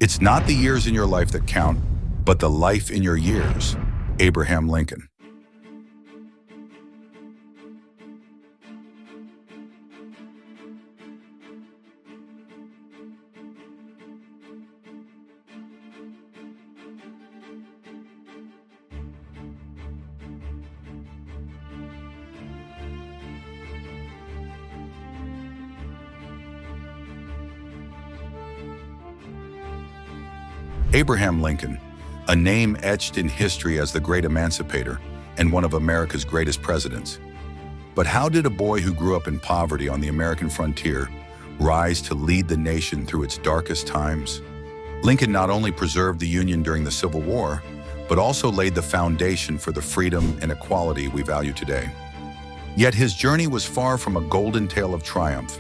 It's not the years in your life that count, but the life in your years. Abraham Lincoln. Abraham Lincoln, a name etched in history as the great emancipator and one of America's greatest presidents. But how did a boy who grew up in poverty on the American frontier rise to lead the nation through its darkest times? Lincoln not only preserved the Union during the Civil War, but also laid the foundation for the freedom and equality we value today. Yet his journey was far from a golden tale of triumph.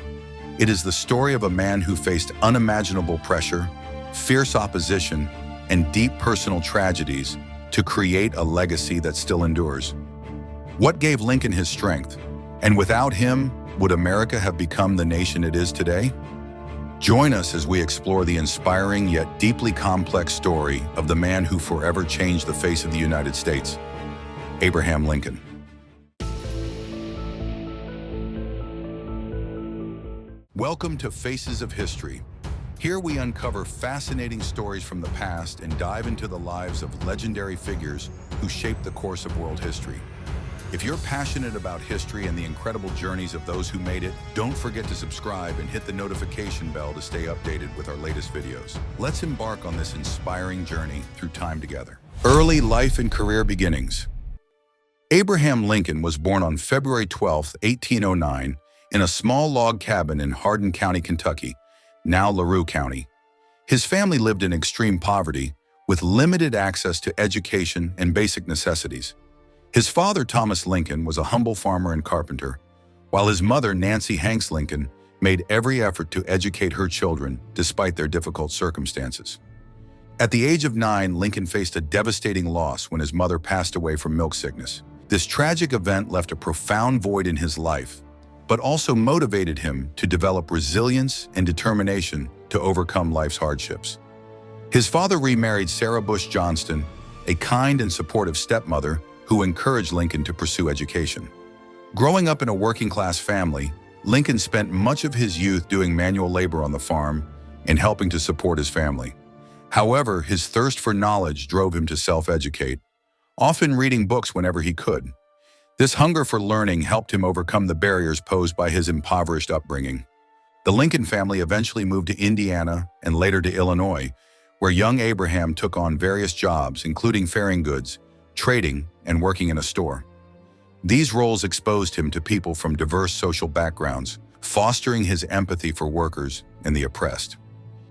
It is the story of a man who faced unimaginable pressure, fierce opposition, and deep personal tragedies to create a legacy that still endures. What gave Lincoln his strength? And without him, would America have become the nation it is today? Join us as we explore the inspiring yet deeply complex story of the man who forever changed the face of the United States, Abraham Lincoln. Welcome to Faces of History. Here we uncover fascinating stories from the past and dive into the lives of legendary figures who shaped the course of world history. If you're passionate about history and the incredible journeys of those who made it, don't forget to subscribe and hit the notification bell to stay updated with our latest videos. Let's embark on this inspiring journey through time together. Early life and career beginnings. Abraham Lincoln was born on February 12, 1809, in a small log cabin in Hardin County, Kentucky, now LaRue County. His family lived in extreme poverty, with limited access to education and basic necessities. His father, Thomas Lincoln, was a humble farmer and carpenter, while his mother, Nancy Hanks Lincoln, made every effort to educate her children despite their difficult circumstances. At the age of 9, Lincoln faced a devastating loss when his mother passed away from milk sickness. This tragic event left a profound void in his life, but also motivated him to develop resilience and determination to overcome life's hardships. His father remarried Sarah Bush Johnston, a kind and supportive stepmother who encouraged Lincoln to pursue education. Growing up in a working-class family, Lincoln spent much of his youth doing manual labor on the farm and helping to support his family. However, his thirst for knowledge drove him to self-educate, often reading books whenever he could. This hunger for learning helped him overcome the barriers posed by his impoverished upbringing. The Lincoln family eventually moved to Indiana and later to Illinois, where young Abraham took on various jobs, including ferrying goods, trading, and working in a store. These roles exposed him to people from diverse social backgrounds, fostering his empathy for workers and the oppressed.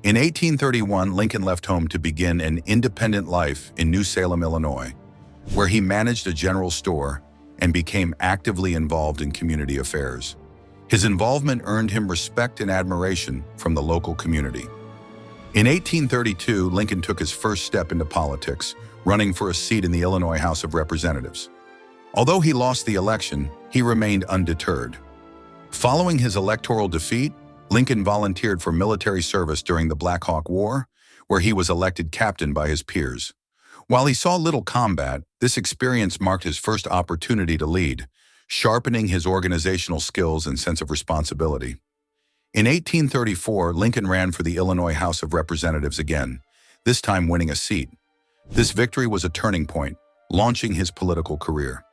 In 1831, Lincoln left home to begin an independent life in New Salem, Illinois, where he managed a general store and became actively involved in community affairs. His involvement earned him respect and admiration from the local community. In 1832, Lincoln took his first step into politics, running for a seat in the Illinois House of Representatives. Although he lost the election, he remained undeterred. Following his electoral defeat, Lincoln volunteered for military service during the Black Hawk War, where he was elected captain by his peers. While he saw little combat, this experience marked his first opportunity to lead, sharpening his organizational skills and sense of responsibility. In 1834, Lincoln ran for the Illinois House of Representatives again, this time winning a seat. This victory was a turning point, launching his political career.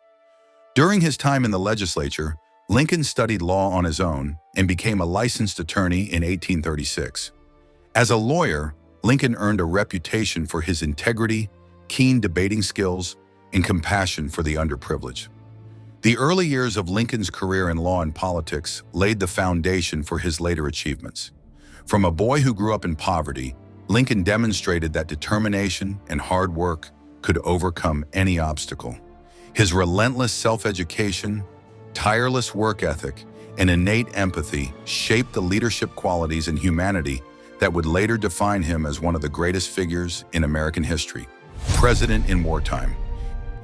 During his time in the legislature, Lincoln studied law on his own and became a licensed attorney in 1836. As a lawyer, Lincoln earned a reputation for his integrity, keen debating skills, and compassion for the underprivileged. The early years of Lincoln's career in law and politics laid the foundation for his later achievements. From a boy who grew up in poverty, Lincoln demonstrated that determination and hard work could overcome any obstacle. His relentless self-education, tireless work ethic, and innate empathy shaped the leadership qualities and humanity that would later define him as one of the greatest figures in American history. President in wartime.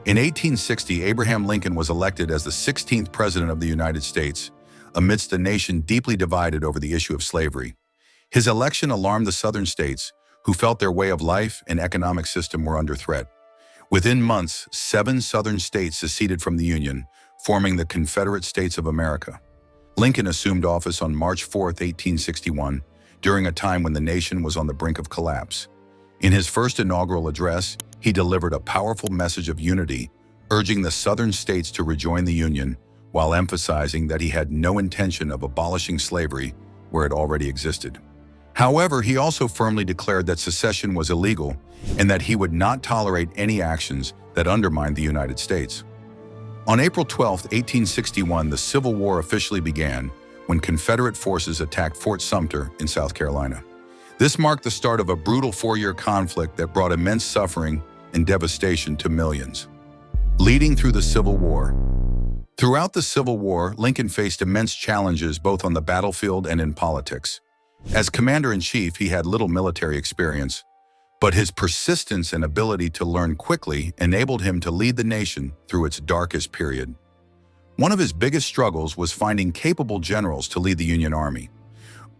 In 1860, Abraham Lincoln was elected as the 16th President of the United States, amidst a nation deeply divided over the issue of slavery. His election alarmed the Southern states, who felt their way of life and economic system were under threat. Within months, 7 Southern states seceded from the Union, forming the Confederate States of America. Lincoln assumed office on March 4, 1861, during a time when the nation was on the brink of collapse. In his first inaugural address, he delivered a powerful message of unity, urging the Southern states to rejoin the Union, while emphasizing that he had no intention of abolishing slavery where it already existed. However, he also firmly declared that secession was illegal and that he would not tolerate any actions that undermined the United States. On April 12, 1861, the Civil War officially began when Confederate forces attacked Fort Sumter in South Carolina. This marked the start of a brutal 4-year conflict that brought immense suffering and devastation to millions. Leading through the Civil War. Throughout the Civil War, Lincoln faced immense challenges both on the battlefield and in politics. As commander-in-chief, he had little military experience, but his persistence and ability to learn quickly enabled him to lead the nation through its darkest period. One of his biggest struggles was finding capable generals to lead the Union Army.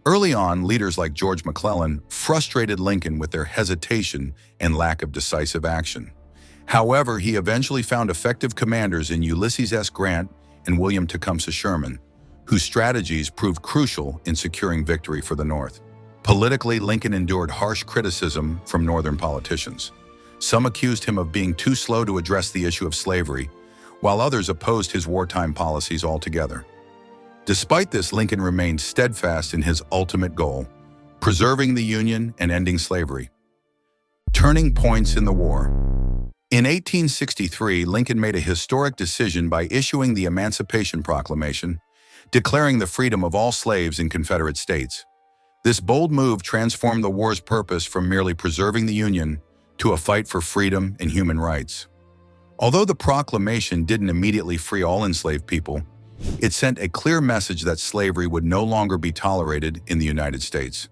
Early on, leaders like George McClellan frustrated Lincoln with their hesitation and lack of decisive action. However, he eventually found effective commanders in Ulysses S. Grant and William Tecumseh Sherman, whose strategies proved crucial in securing victory for the North. Politically, Lincoln endured harsh criticism from Northern politicians. Some accused him of being too slow to address the issue of slavery, while others opposed his wartime policies altogether. Despite this, Lincoln remained steadfast in his ultimate goal, preserving the Union and ending slavery. Turning points in the war. In 1863, Lincoln made a historic decision by issuing the Emancipation Proclamation, declaring the freedom of all slaves in Confederate states. This bold move transformed the war's purpose from merely preserving the Union to a fight for freedom and human rights. Although the proclamation didn't immediately free all enslaved people, it sent a clear message that slavery would no longer be tolerated in the United States.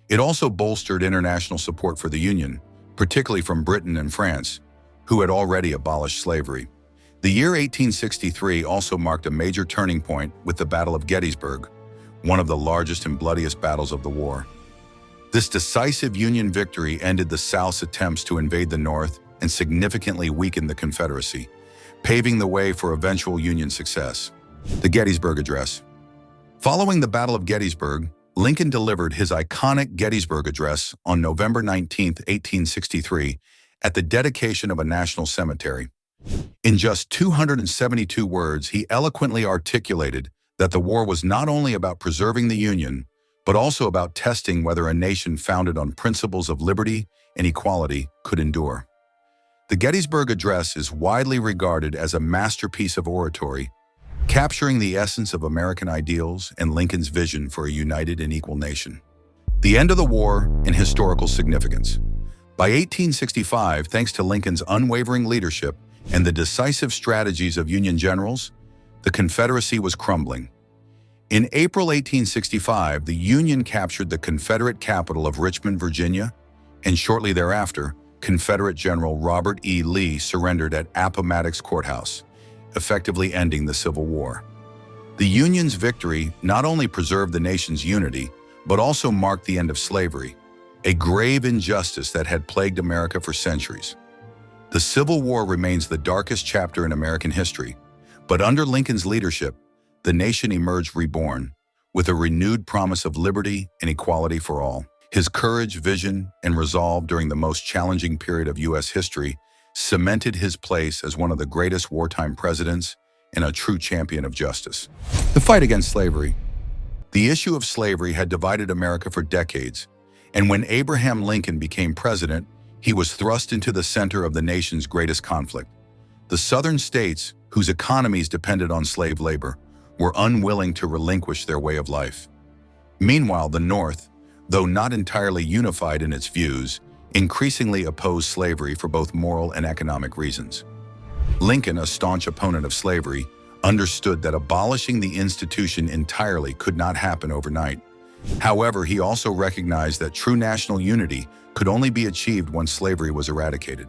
It also bolstered international support for the Union, particularly from Britain and France, who had already abolished slavery. The year 1863 also marked a major turning point with the Battle of Gettysburg, one of the largest and bloodiest battles of the war. This decisive Union victory ended the South's attempts to invade the North and significantly weakened the Confederacy, paving the way for eventual Union success. The Gettysburg Address. Following the Battle of Gettysburg, Lincoln delivered his iconic Gettysburg Address on November 19, 1863, at the dedication of a national cemetery. In just 272 words, he eloquently articulated that the war was not only about preserving the Union, but also about testing whether a nation founded on principles of liberty and equality could endure. The Gettysburg Address is widely regarded as a masterpiece of oratory, capturing the essence of American ideals and Lincoln's vision for a united and equal nation. The end of the war and historical significance. By 1865, thanks to Lincoln's unwavering leadership and the decisive strategies of Union generals, the Confederacy was crumbling. In April 1865, the Union captured the Confederate capital of Richmond, Virginia, and shortly thereafter, Confederate General Robert E. Lee surrendered at Appomattox Courthouse, effectively ending the Civil War. The Union's victory not only preserved the nation's unity, but also marked the end of slavery, a grave injustice that had plagued America for centuries. The Civil War remains the darkest chapter in American history, but under Lincoln's leadership, the nation emerged reborn, with a renewed promise of liberty and equality for all. His courage, vision, and resolve during the most challenging period of U.S. history cemented his place as one of the greatest wartime presidents and a true champion of justice. The fight against slavery. The issue of slavery had divided America for decades, and when Abraham Lincoln became president, he was thrust into the center of the nation's greatest conflict. The Southern states, whose economies depended on slave labor, were unwilling to relinquish their way of life. Meanwhile, the North, though not entirely unified in its views, increasingly opposed slavery for both moral and economic reasons. Lincoln, a staunch opponent of slavery, understood that abolishing the institution entirely could not happen overnight. However, he also recognized that true national unity could only be achieved once slavery was eradicated.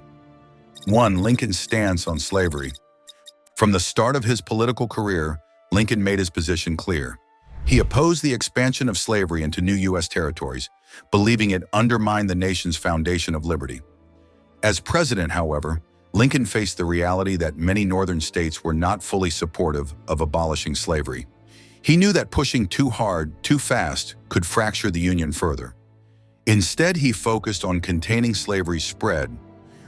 1. Lincoln's stance on slavery. From the start of his political career, Lincoln made his position clear. He opposed the expansion of slavery into new U.S. territories, believing it undermined the nation's foundation of liberty. As president, however, Lincoln faced the reality that many northern states were not fully supportive of abolishing slavery. He knew that pushing too hard, too fast, could fracture the Union further. Instead, he focused on containing slavery's spread,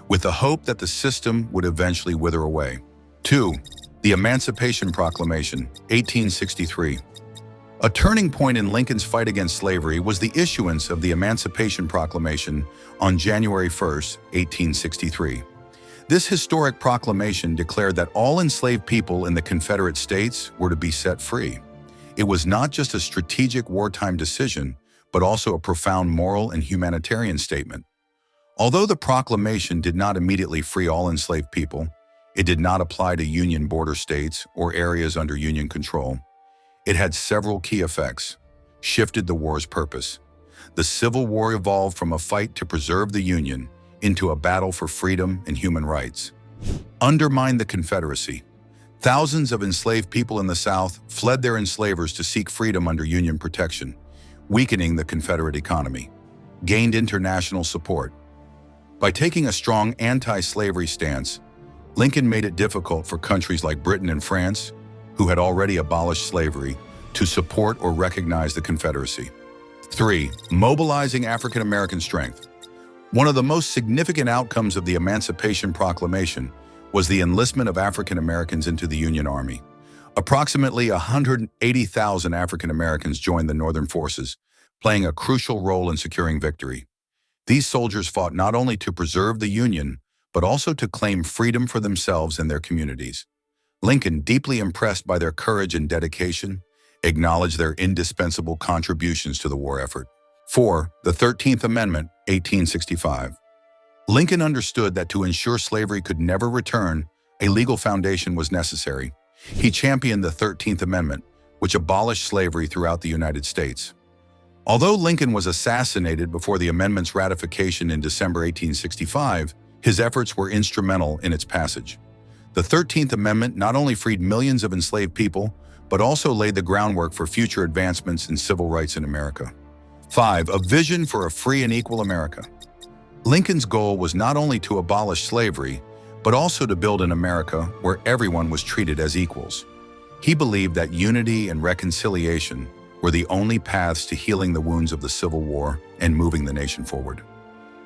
with the hope that the system would eventually wither away. 2. The Emancipation Proclamation, 1863. A turning point in Lincoln's fight against slavery was the issuance of the Emancipation Proclamation on January 1, 1863. This historic proclamation declared that all enslaved people in the Confederate States were to be set free. It was not just a strategic wartime decision, but also a profound moral and humanitarian statement. Although the proclamation did not immediately free all enslaved people, it did not apply to Union border states or areas under Union control. It had several key effects, shifted the war's purpose. The Civil War evolved from a fight to preserve the Union into a battle for freedom and human rights. Undermined the Confederacy. Thousands of enslaved people in the South fled their enslavers to seek freedom under Union protection, weakening the Confederate economy. Gained international support. By taking a strong anti-slavery stance, Lincoln made it difficult for countries like Britain and France, who had already abolished slavery, to support or recognize the Confederacy. 3. Mobilizing African American strength. One of the most significant outcomes of the Emancipation Proclamation was the enlistment of African Americans into the Union Army. Approximately 180,000 African Americans joined the Northern forces, playing a crucial role in securing victory. These soldiers fought not only to preserve the Union, but also to claim freedom for themselves and their communities. Lincoln, deeply impressed by their courage and dedication, acknowledged their indispensable contributions to the war effort. 4. The 13th Amendment, 1865. Lincoln understood that to ensure slavery could never return, a legal foundation was necessary. He championed the 13th Amendment, which abolished slavery throughout the United States. Although Lincoln was assassinated before the amendment's ratification in December 1865, his efforts were instrumental in its passage. The 13th Amendment not only freed millions of enslaved people, but also laid the groundwork for future advancements in civil rights in America. 5. A vision for a free and equal America. Lincoln's goal was not only to abolish slavery, but also to build an America where everyone was treated as equals. He believed that unity and reconciliation were the only paths to healing the wounds of the Civil War and moving the nation forward.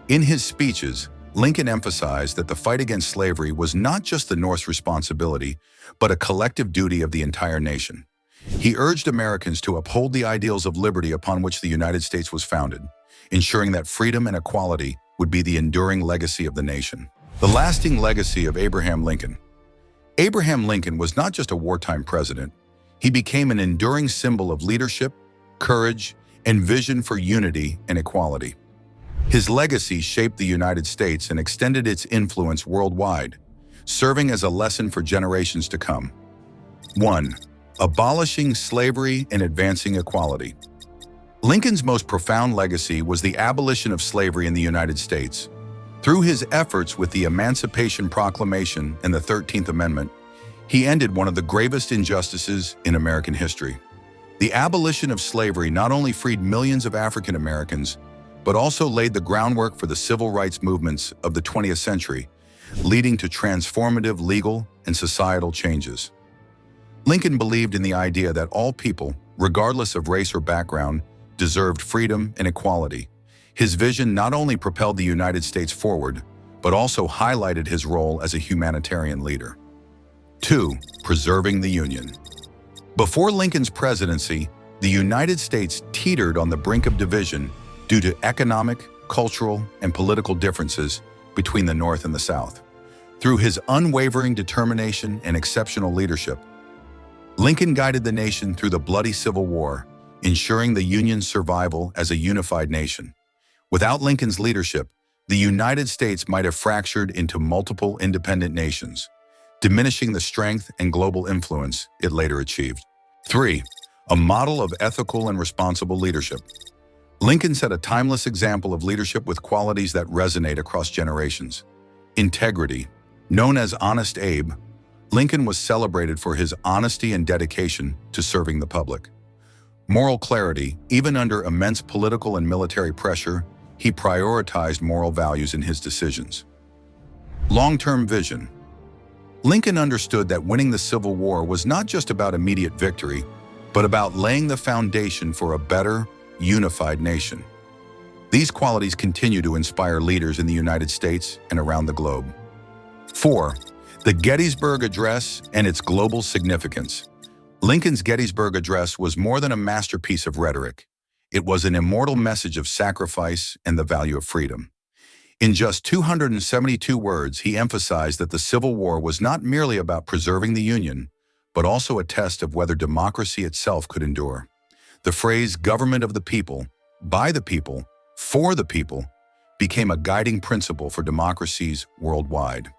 In his speeches, Lincoln emphasized that the fight against slavery was not just the North's responsibility, but a collective duty of the entire nation. He urged Americans to uphold the ideals of liberty upon which the United States was founded, ensuring that freedom and equality would be the enduring legacy of the nation. The lasting legacy of Abraham Lincoln. Abraham Lincoln was not just a wartime president. He became an enduring symbol of leadership, courage, and vision for unity and equality. His legacy shaped the United States and extended its influence worldwide, serving as a lesson for generations to come. 1. Abolishing slavery and advancing equality. Lincoln's most profound legacy was the abolition of slavery in the United States. Through his efforts with the Emancipation Proclamation and the 13th Amendment, he ended one of the gravest injustices in American history. The abolition of slavery not only freed millions of African Americans, but also laid the groundwork for the civil rights movements of the 20th century, leading to transformative legal and societal changes. Lincoln believed in the idea that all people, regardless of race or background, deserved freedom and equality. His vision not only propelled the United States forward, but also highlighted his role as a humanitarian leader. 2. Preserving the Union. Before Lincoln's presidency, the United States teetered on the brink of division due to economic, cultural, and political differences between the North and the South. Through his unwavering determination and exceptional leadership, Lincoln guided the nation through the bloody Civil War, ensuring the Union's survival as a unified nation. Without Lincoln's leadership, the United States might have fractured into multiple independent nations, diminishing the strength and global influence it later achieved. 3. A model of ethical and responsible leadership. Lincoln set a timeless example of leadership with qualities that resonate across generations. Integrity. Known as Honest Abe, Lincoln was celebrated for his honesty and dedication to serving the public. Moral clarity. Even under immense political and military pressure, he prioritized moral values in his decisions. Long-term vision. Lincoln understood that winning the Civil War was not just about immediate victory, but about laying the foundation for a better, unified nation. These qualities continue to inspire leaders in the United States and around the globe. 4. The Gettysburg Address and its global significance. Lincoln's Gettysburg Address was more than a masterpiece of rhetoric. It was an immortal message of sacrifice and the value of freedom. In just 272 words, he emphasized that the Civil War was not merely about preserving the Union, but also a test of whether democracy itself could endure. The phrase "government of the people, by the people, for the people" became a guiding principle for democracies worldwide.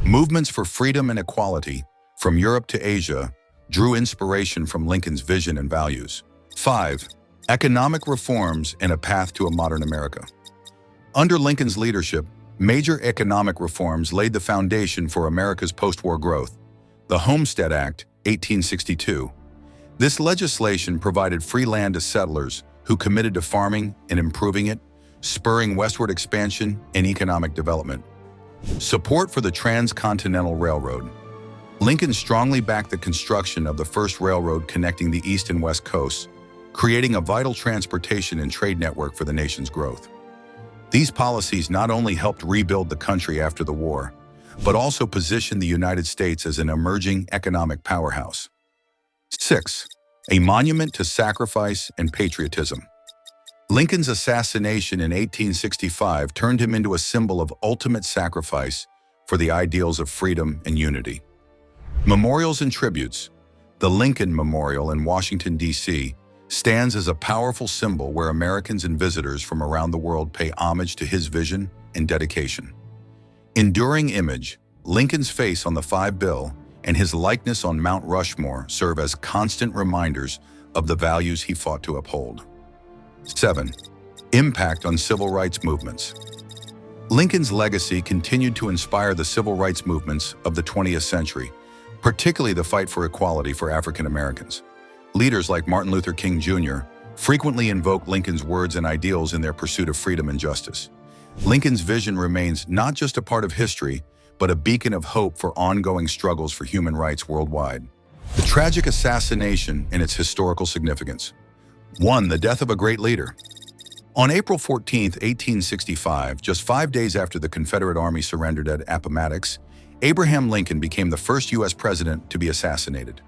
Movements for freedom and equality, from Europe to Asia, drew inspiration from Lincoln's vision and values. 5. Economic reforms and a path to a modern America. Under Lincoln's leadership, major economic reforms laid the foundation for America's post-war growth. The Homestead Act, 1862. This legislation provided free land to settlers who committed to farming and improving it, spurring westward expansion and economic development. Support for the Transcontinental Railroad. Lincoln strongly backed the construction of the first railroad connecting the East and West coasts, creating a vital transportation and trade network for the nation's growth. These policies not only helped rebuild the country after the war, but also positioned the United States as an emerging economic powerhouse. 6. A monument to sacrifice and patriotism. Lincoln's assassination in 1865 turned him into a symbol of ultimate sacrifice for the ideals of freedom and unity. Memorials and tributes. The Lincoln Memorial in Washington, D.C., stands as a powerful symbol where Americans and visitors from around the world pay homage to his vision and dedication. Enduring image. Lincoln's face on the 5 Bill and his likeness on Mount Rushmore serve as constant reminders of the values he fought to uphold. 7. Impact on civil rights movements. Lincoln's legacy continued to inspire the civil rights movements of the 20th century, particularly the fight for equality for African Americans. Leaders like Martin Luther King Jr. frequently invoke Lincoln's words and ideals in their pursuit of freedom and justice. Lincoln's vision remains not just a part of history, but a beacon of hope for ongoing struggles for human rights worldwide. The tragic assassination and its historical significance. 1. The death of a great leader. On April 14, 1865, just 5 days after the Confederate Army surrendered at Appomattox, Abraham Lincoln became the first U.S. president to be assassinated.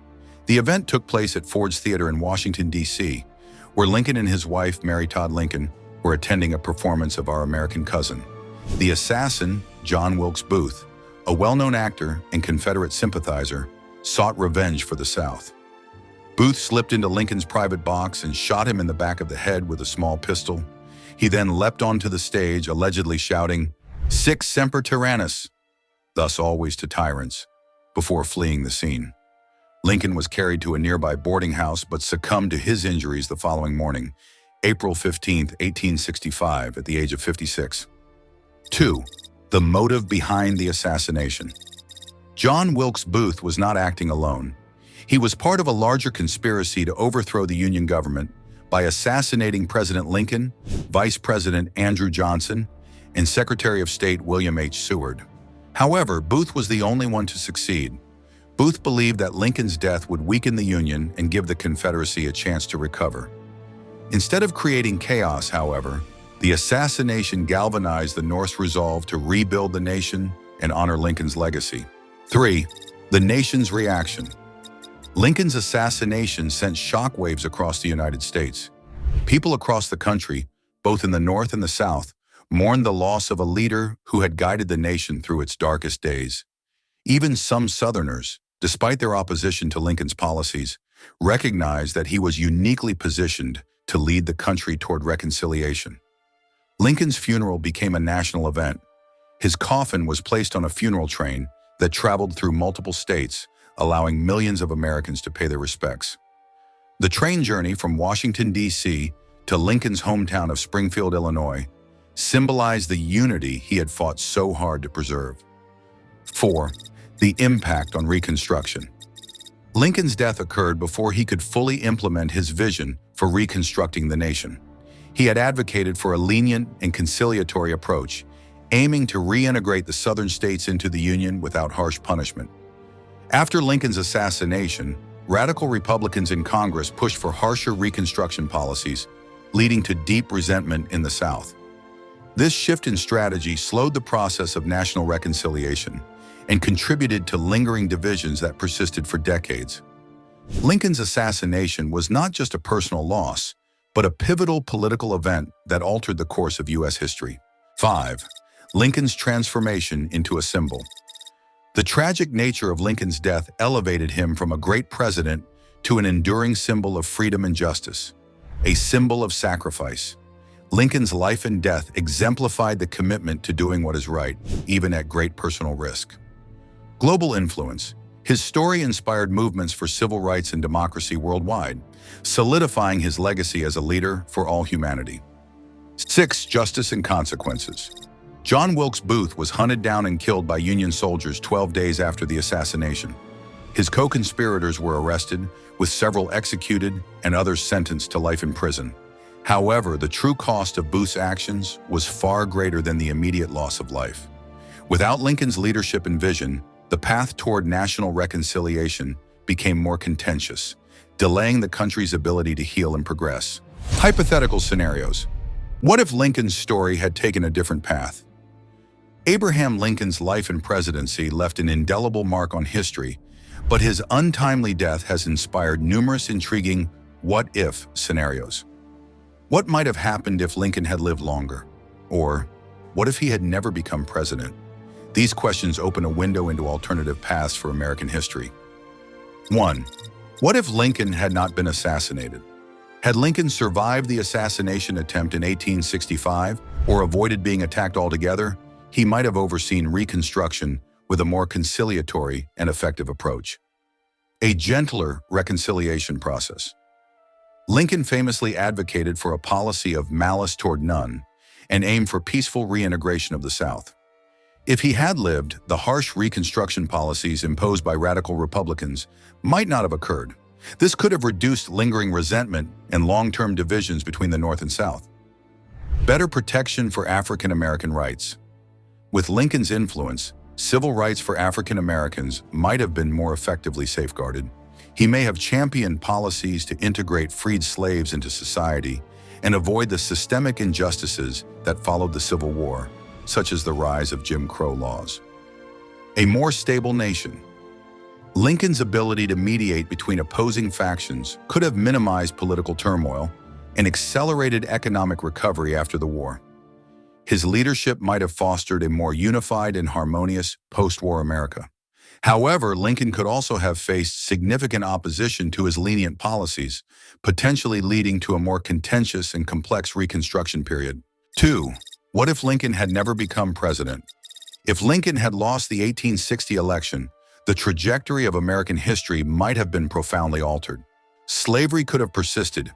The event took place at Ford's Theater in Washington, D.C., where Lincoln and his wife, Mary Todd Lincoln, were attending a performance of Our American Cousin. The assassin, John Wilkes Booth, a well-known actor and Confederate sympathizer, sought revenge for the South. Booth slipped into Lincoln's private box and shot him in the back of the head with a small pistol. He then leapt onto the stage, allegedly shouting, "Sic semper tyrannis," thus always to tyrants, before fleeing the scene. Lincoln was carried to a nearby boarding house but succumbed to his injuries the following morning, April 15, 1865, at the age of 56. 2. The motive behind the assassination. John Wilkes Booth was not acting alone. He was part of a larger conspiracy to overthrow the Union government by assassinating President Lincoln, Vice President Andrew Johnson, and Secretary of State William H. Seward. However, Booth was the only one to succeed. Booth believed that Lincoln's death would weaken the Union and give the Confederacy a chance to recover. Instead of creating chaos, however, the assassination galvanized the North's resolve to rebuild the nation and honor Lincoln's legacy. 3. The nation's reaction. Lincoln's assassination sent shockwaves across the United States. People across the country, both in the North and the South, mourned the loss of a leader who had guided the nation through its darkest days. Even some Southerners, despite their opposition to Lincoln's policies, recognized that he was uniquely positioned to lead the country toward reconciliation. Lincoln's funeral became a national event. His coffin was placed on a funeral train that traveled through multiple states, allowing millions of Americans to pay their respects. The train journey from Washington, D.C. to Lincoln's hometown of Springfield, Illinois, symbolized the unity he had fought so hard to preserve. 4. The impact on Reconstruction. Lincoln's death occurred before he could fully implement his vision for reconstructing the nation. He had advocated for a lenient and conciliatory approach, aiming to reintegrate the Southern states into the Union without harsh punishment. After Lincoln's assassination, radical Republicans in Congress pushed for harsher Reconstruction policies, leading to deep resentment in the South. This shift in strategy slowed the process of national reconciliation and contributed to lingering divisions that persisted for decades. Lincoln's assassination was not just a personal loss, but a pivotal political event that altered the course of U.S. history. 5. Lincoln's transformation into a symbol. The tragic nature of Lincoln's death elevated him from a great president to an enduring symbol of freedom and justice, a symbol of sacrifice. Lincoln's life and death exemplified the commitment to doing what is right, even at great personal risk. Global influence. His story inspired movements for civil rights and democracy worldwide, solidifying his legacy as a leader for all humanity. 6. Justice and consequences. John Wilkes Booth was hunted down and killed by Union soldiers 12 days after the assassination. His co-conspirators were arrested, with several executed and others sentenced to life in prison. However, the true cost of Booth's actions was far greater than the immediate loss of life. Without Lincoln's leadership and vision, the path toward national reconciliation became more contentious, delaying the country's ability to heal and progress. Hypothetical scenarios. What if Lincoln's story had taken a different path? Abraham Lincoln's life and presidency left an indelible mark on history, but his untimely death has inspired numerous intriguing what-if scenarios. What might have happened if Lincoln had lived longer? Or, what if he had never become president? These questions open a window into alternative paths for American history. 1. What if Lincoln had not been assassinated? Had Lincoln survived the assassination attempt in 1865 or avoided being attacked altogether, he might have overseen Reconstruction with a more conciliatory and effective approach. A gentler reconciliation process. Lincoln famously advocated for a policy of malice toward none and aimed for peaceful reintegration of the South. If he had lived, the harsh Reconstruction policies imposed by radical Republicans might not have occurred. This could have reduced lingering resentment and long-term divisions between the North and South. Better protection for African American rights. With Lincoln's influence, civil rights for African Americans might have been more effectively safeguarded. He may have championed policies to integrate freed slaves into society and avoid the systemic injustices that followed the Civil War, such as the rise of Jim Crow laws. A more stable nation. Lincoln's ability to mediate between opposing factions could have minimized political turmoil and accelerated economic recovery after the war. His leadership might have fostered a more unified and harmonious post-war America. However, Lincoln could also have faced significant opposition to his lenient policies, potentially leading to a more contentious and complex Reconstruction period. 2. What if Lincoln had never become president? If Lincoln had lost the 1860 election, the trajectory of American history might have been profoundly altered. Slavery could have persisted.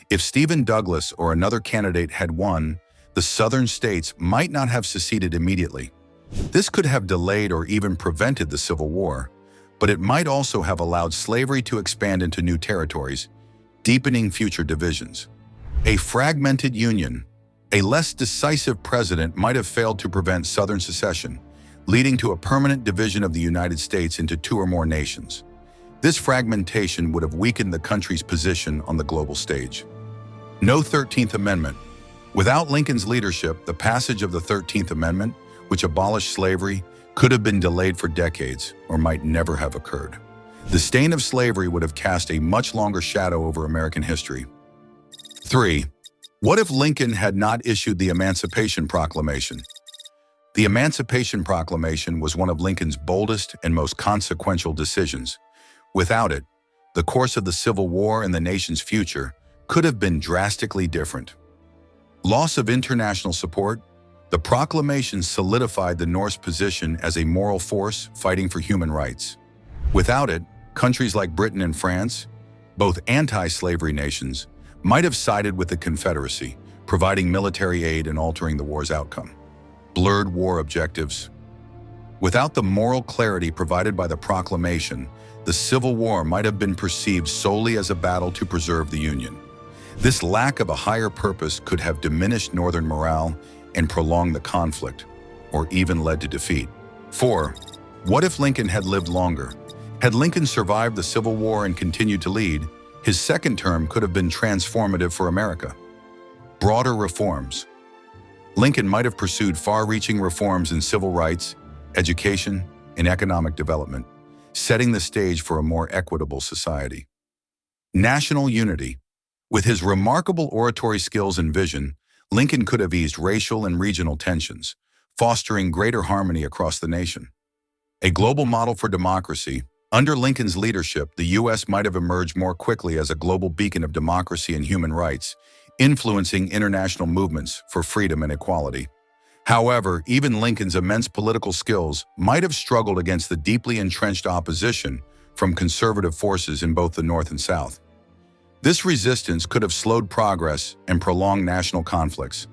If Stephen Douglas or another candidate had won, the Southern states might not have seceded immediately. This could have delayed or even prevented the Civil War, but it might also have allowed slavery to expand into new territories, deepening future divisions. A fragmented Union. A less decisive president might have failed to prevent Southern secession, leading to a permanent division of the United States into two or more nations. This fragmentation would have weakened the country's position on the global stage. No 13th Amendment. Without Lincoln's leadership, the passage of the 13th Amendment, which abolished slavery, could have been delayed for decades or might never have occurred. The stain of slavery would have cast a much longer shadow over American history. 3. What if Lincoln had not issued the Emancipation Proclamation? The Emancipation Proclamation was one of Lincoln's boldest and most consequential decisions. Without it, the course of the Civil War and the nation's future could have been drastically different. Loss of international support. The proclamation solidified the North's position as a moral force fighting for human rights. Without it, countries like Britain and France, both anti-slavery nations, might have sided with the Confederacy, providing military aid and altering the war's outcome. Blurred war objectives. Without the moral clarity provided by the proclamation, the Civil War might have been perceived solely as a battle to preserve the Union. This lack of a higher purpose could have diminished Northern morale and prolonged the conflict, or even led to defeat. 4. What if Lincoln had lived longer? Had Lincoln survived the Civil War and continued to lead, his second term could have been transformative for America. Broader reforms. Lincoln might have pursued far-reaching reforms in civil rights, education, and economic development, setting the stage for a more equitable society. National unity. With his remarkable oratory skills and vision, Lincoln could have eased racial and regional tensions, fostering greater harmony across the nation. A global model for democracy, under Lincoln's leadership, the U.S. might have emerged more quickly as a global beacon of democracy and human rights, influencing international movements for freedom and equality. However, even Lincoln's immense political skills might have struggled against the deeply entrenched opposition from conservative forces in both the North and South. This resistance could have slowed progress and prolonged national conflicts.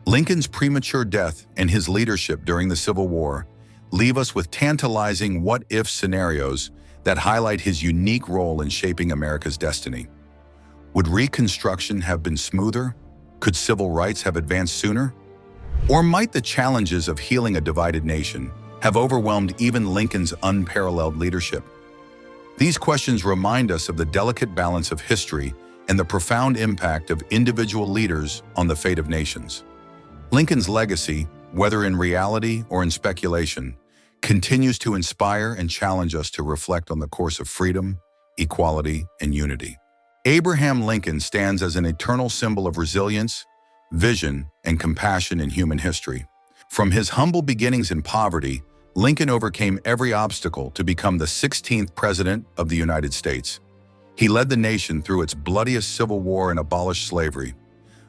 Lincoln's premature death and his leadership during the Civil War leave us with tantalizing what-if scenarios that highlight his unique role in shaping America's destiny. Would Reconstruction have been smoother? Could civil rights have advanced sooner? Or might the challenges of healing a divided nation have overwhelmed even Lincoln's unparalleled leadership? These questions remind us of the delicate balance of history and the profound impact of individual leaders on the fate of nations. Lincoln's legacy, whether in reality or in speculation, continues to inspire and challenge us to reflect on the course of freedom, equality, and unity. Abraham Lincoln stands as an eternal symbol of resilience, vision, and compassion in human history. From his humble beginnings in poverty, Lincoln overcame every obstacle to become the 16th President of the United States. He led the nation through its bloodiest civil war and abolished slavery,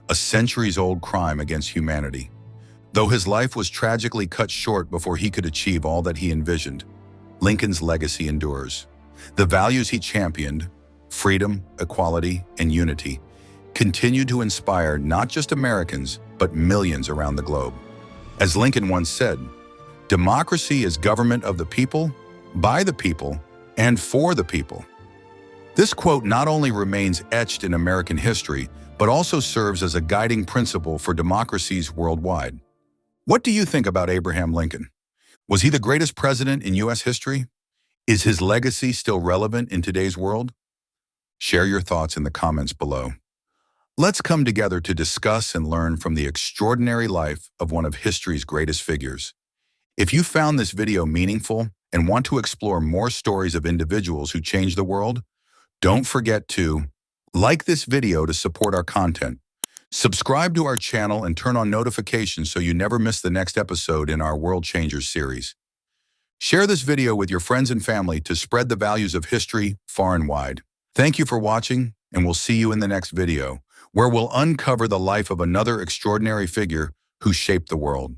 a centuries-old crime against humanity. Though his life was tragically cut short before he could achieve all that he envisioned, Lincoln's legacy endures. The values he championed, freedom, equality, and unity, continue to inspire not just Americans, but millions around the globe. As Lincoln once said, "Democracy is government of the people, by the people, and for the people." This quote not only remains etched in American history, but also serves as a guiding principle for democracies worldwide. What do you think about Abraham Lincoln? Was he the greatest president in U.S. history? Is his legacy still relevant in today's world? Share your thoughts in the comments below. Let's come together to discuss and learn from the extraordinary life of one of history's greatest figures. If you found this video meaningful and want to explore more stories of individuals who changed the world, don't forget to like this video to support our content, subscribe to our channel, and turn on notifications so you never miss the next episode in our World Changers series. Share this video with your friends and family to spread the values of history far and wide. Thank you for watching, and we'll see you in the next video, where we'll uncover the life of another extraordinary figure who shaped the world.